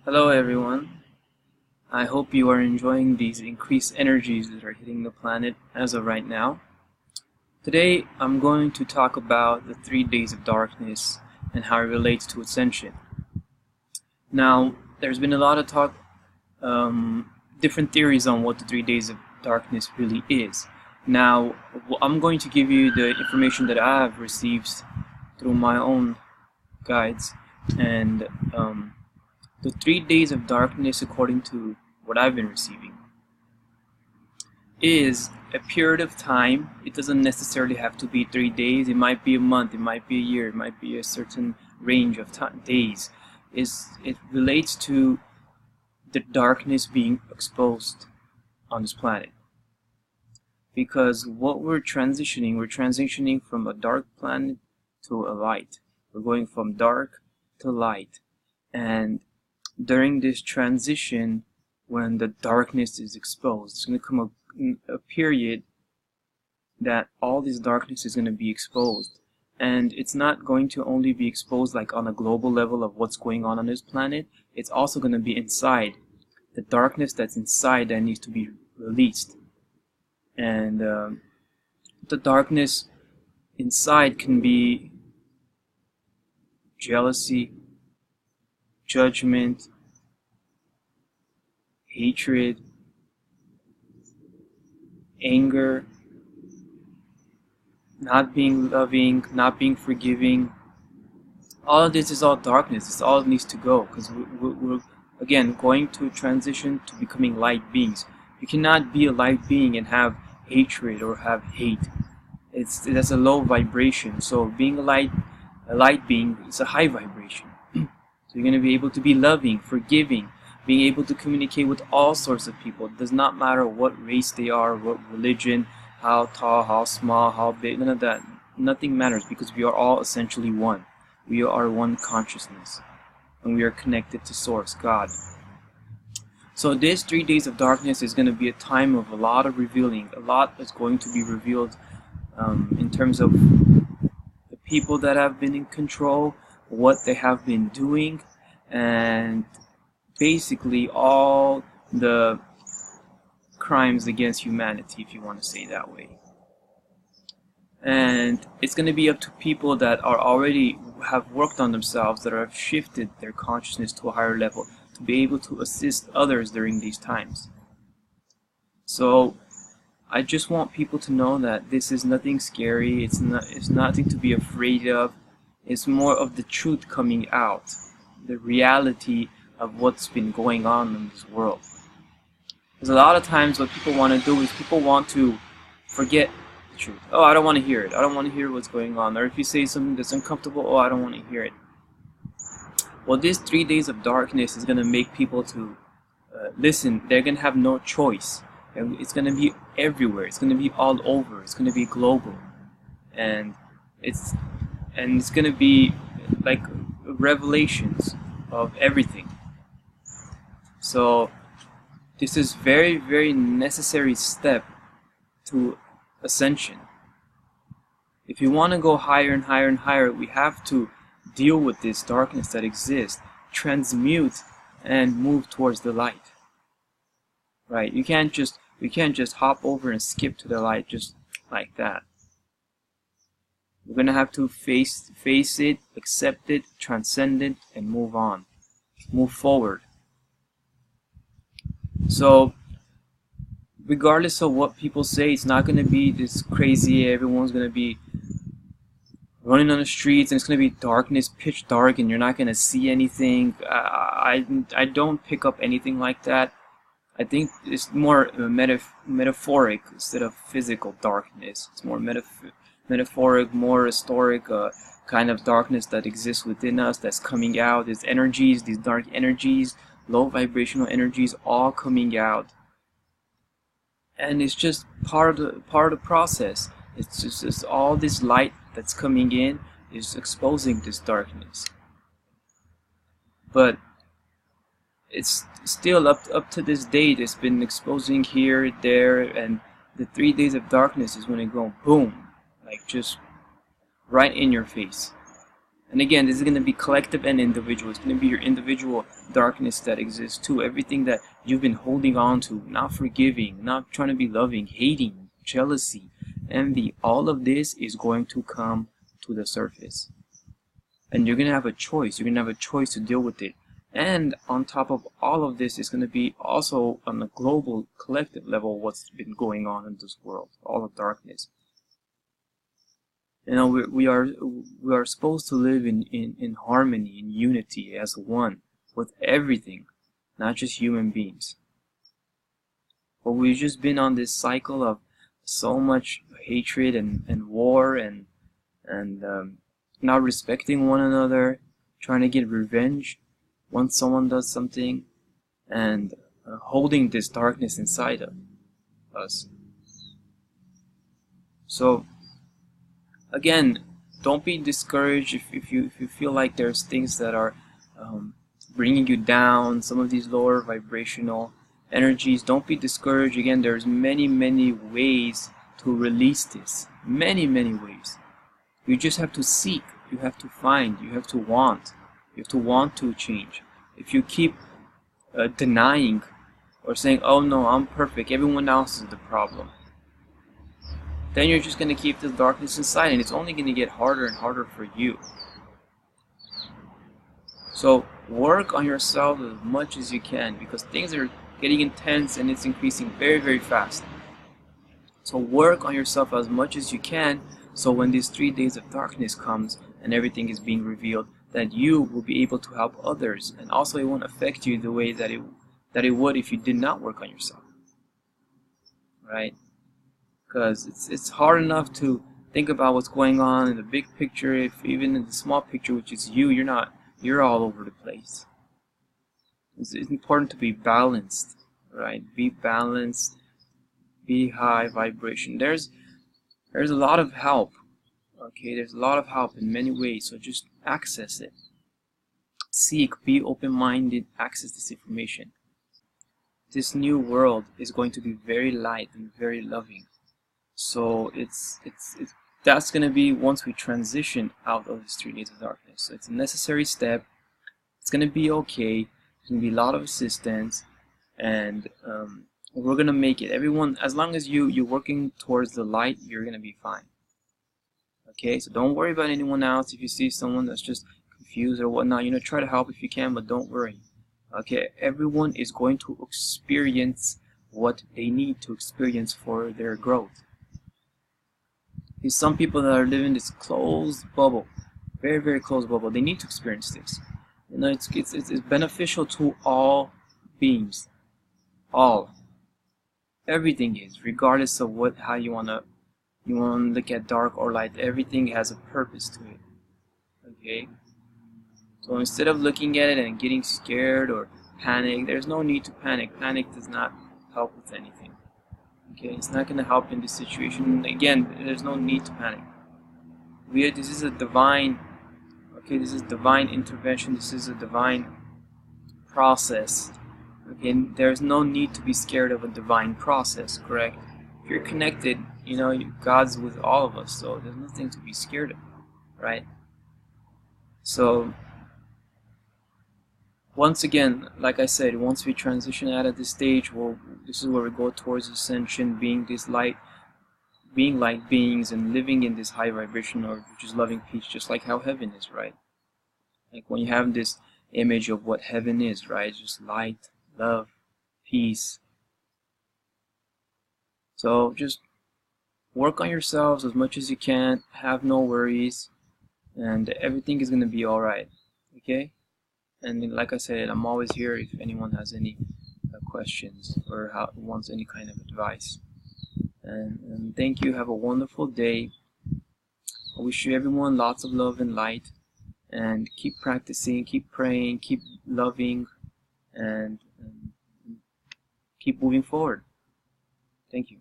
Hello everyone. I hope you are enjoying these increased energies that are hitting the planet as of right now. Today I'm going to talk about the 3 days of darkness and how it relates to ascension. Now, there's been a lot of talk, different theories on what the 3 days of darkness really is. Now, I'm going to give you the information that I have received through my own guides, and the 3 days of darkness, according to what I've been receiving, is a period of time. It doesn't necessarily have to be 3 days. It might be a month, it might be a year, it might be a certain range of days. It relates to the darkness being exposed on this planet. Because what we're transitioning from a dark planet to a light. We're going from dark to light. And during this transition, when the darkness is exposed, it's going to come a period that all this darkness is going to be exposed. And it's not going to only be exposed like on a global level of what's going on this planet. It's also going to be inside. The darkness that's inside that needs to be released. And the darkness inside can be jealousy, judgment, hatred, anger, not being loving, not being forgiving. All of this is all darkness. It's all needs to go, because we're again going to transition to becoming light beings. You cannot be a light being and have hatred or have hate. That's a low vibration. So being a light being is a high vibration. So you're going to be able to be loving, forgiving, being able to communicate with all sorts of people. It does not matter what race they are, what religion, how tall, how small, how big, none of that. Nothing matters, because we are all essentially one. We are one consciousness, and we are connected to Source, God. So this 3 days of darkness is going to be a time of a lot of revealing. A lot is going to be revealed in terms of the people that have been in control, what they have been doing, and basically all the crimes against humanity, if you want to say that way. And it's going to be up to people that are already have worked on themselves, that have shifted their consciousness to a higher level, to be able to assist others during these times. So I just want people to know that this is nothing scary. It's nothing to be afraid of. It's more of the truth coming out, the reality of what's been going on in this world. Because a lot of times what people want to do is people want to forget the truth. Oh, I don't want to hear it. I don't want to hear what's going on. Or if you say something that's uncomfortable, oh, I don't want to hear it. Well, this 3 days of darkness is going to make people to listen. They're going to have no choice. And it's going to be everywhere. It's going to be all over. It's going to be global. And it's going to be like revelations of everything. So this is very, very necessary step to ascension. If you want to go higher and higher and higher, we have to deal with this darkness that exists, transmute, and move towards the light. Right? We can't just hop over and skip to the light just like that. We're gonna have to face it, accept it, transcend it, and move on, move forward. So, regardless of what people say, it's not gonna be this crazy. Everyone's gonna be running on the streets, and it's gonna be darkness, pitch dark, and you're not gonna see anything. I don't pick up anything like that. I think it's more metaphoric instead of physical darkness. It's more metaphoric, more historic kind of darkness that exists within us, that's coming out. These energies, these dark energies, low vibrational energies, all coming out. And it's just part of the process. It's just all this light that's coming in is exposing this darkness. But it's still up to this date, it's been exposing here, there, and the 3 days of darkness is when it goes boom, like just right in your face. And again, this is going to be collective and individual. It's going to be your individual darkness that exists too. Everything that you've been holding on to, not forgiving, not trying to be loving, hating, jealousy, envy, all of this is going to come to the surface. And you're going to have a choice. You're going to have a choice to deal with it. And on top of all of this is going to be also on a global, collective level what's been going on in this world, all of darkness. You know, we are supposed to live in harmony, in unity, as one, with everything, not just human beings. But we've just been on this cycle of so much hatred and war and not respecting one another, trying to get revenge once someone does something, and holding this darkness inside of us. So again, don't be discouraged if you feel like there's things that are bringing you down, some of these lower vibrational energies. Don't be discouraged. Again, there's many ways to release this. Many ways. You just have to seek. You have to find. You have to want. You have to want to change. If you keep denying or saying, oh no, I'm perfect, everyone else is the problem, then you're just going to keep the darkness inside, and it's only going to get harder and harder for you. So work on yourself as much as you can, because things are getting intense and it's increasing very fast. So work on yourself as much as you can, so when these 3 days of darkness comes and everything is being revealed, that you will be able to help others, and also it won't affect you the way that it would if you did not work on yourself. Right? Because it's hard enough to think about what's going on in the big picture, if even in the small picture, which is you're all over the place. It's important to be balanced, right? Be balanced, be high vibration. There's a lot of help, okay? There's a lot of help in many ways, so just access it. Seek, be open-minded, access this information. This new world is going to be very light and very loving. So that's going to be once we transition out of this 3 days of darkness. So it's a necessary step. It's going to be okay. There's going to be a lot of assistance, and we're going to make it. Everyone, as long as you're working towards the light, you're going to be fine. Okay, so don't worry about anyone else. If you see someone that's just confused or whatnot, try to help if you can, but don't worry. Okay, everyone is going to experience what they need to experience for their growth. There's some people that are living this closed bubble, very closed bubble. They need to experience this. It's beneficial to all beings, all. Everything is, regardless of how you wanna look at dark or light. Everything has a purpose to it. Okay. So instead of looking at it and getting scared or panic, there's no need to panic. Panic does not help with anything. Okay, it's not going to help in this situation. Again, there's no need to panic. This is a divine, okay, this is divine intervention. This is a divine process. Again, there's no need to be scared of a divine process, correct? If you're connected, God's with all of us, so there's nothing to be scared of, right? So once again, like I said, once we transition out of this stage, this is where we go towards ascension, being this light, being light beings and living in this high vibration, or which is loving peace, just like how heaven is, right? Like when you have this image of what heaven is, right? It's just light, love, peace. So just work on yourselves as much as you can, have no worries, and everything is going to be alright, okay? And like I said, I'm always here if anyone has any questions or wants any kind of advice. And thank you. Have a wonderful day. I wish you everyone lots of love and light. And keep practicing, keep praying, keep loving, and keep moving forward. Thank you.